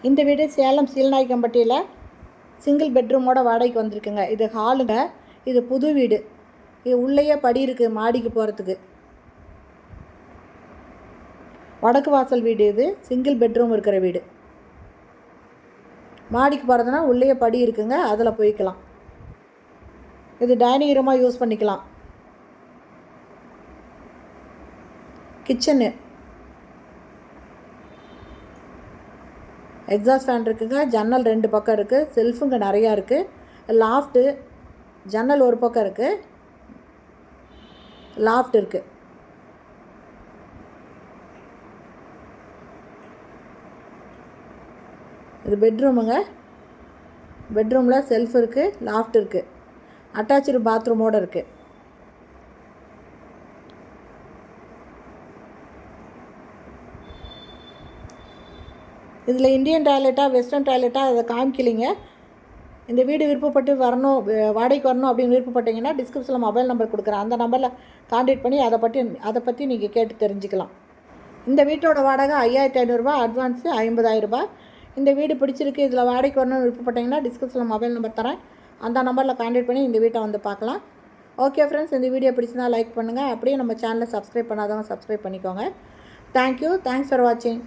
இந்த வீடு சேலம் சீலநாயக்கம்பட்டியில் சிங்கிள் பெட்ரூமோட வாடகைக்கு வந்திருக்குங்க. இது ஹாலுங்க. இது புது வீடு. இது உள்ளேயே படி இருக்குது மாடிக்கு போகிறதுக்கு. வடக்கு வாசல் வீடு. இது சிங்கிள் பெட்ரூம் இருக்கிற வீடு. மாடிக்கு போகிறதுனா உள்ளேயே படி இருக்குங்க, அதில் போய்க்கலாம். இது டைனிங் ரூமாக யூஸ் பண்ணிக்கலாம். கிச்சனு, எக்ஸாஸ்ட் ஃபேன் இருக்குங்க. ஜன்னல் 2 பக்கம் இருக்குது. செல்ஃபுங்க நிறையா இருக்குது. லாஃப்ட்டு, ஜன்னல் ஒரு பக்கம் இருக்குது, லாஃப்ட் இருக்குது. இது பெட்ரூமுங்க. பெட்ரூமில் செல்ஃப் இருக்குது, லாஃப்ட் இருக்குது. அட்டாச்சு பாத்ரூமோடு இருக்குது. இதில் இந்தியன் டாய்லெட்டாக வெஸ்டர்ன் டாய்லெட்டாக அதை காமிக்கலிங்க. இந்த வீடு விருப்பப்பட்டு வரணும், வாடகைக்கு வரணும் அப்படின்னு விருப்பப்பட்டீங்கன்னா டிஸ்கிரிப்ஷனில் மொபைல் நம்பர் கொடுக்குறேன். அந்த நம்பரில் கான்டாக்ட் பண்ணி அதை பற்றி நீங்கள் கேட்டு தெரிஞ்சுக்கலாம். இந்த வீட்டோட வாடகை 5500 ரூபா, அட்வான்ஸு 50000 ரூபா. இந்த வீடு பிடிச்சிருக்கு, இதில் வாடகைக்கு வரணும்னு விருப்பப்பட்டீங்கன்னா டிஸ்கிரிப்ஷனில் மொபைல் நம்பர் தரேன். அந்த நம்பரில் கான்டாக்ட் பண்ணி இந்த வீட்டை வந்து பார்க்கலாம். ஓகே ஃப்ரெண்ட்ஸ், இந்த வீடியோ பிடிச்சிருந்தா லைக் பண்ணுங்கள். அப்படியே நம்ம சேனலை சப்ஸ்கிரைப் பண்ணாதவங்க சப்ஸ்கிரைப் பண்ணிக்கோங்க. தேங்க்யூ. தேங்க்ஸ் ஃபார் வாட்சிங்.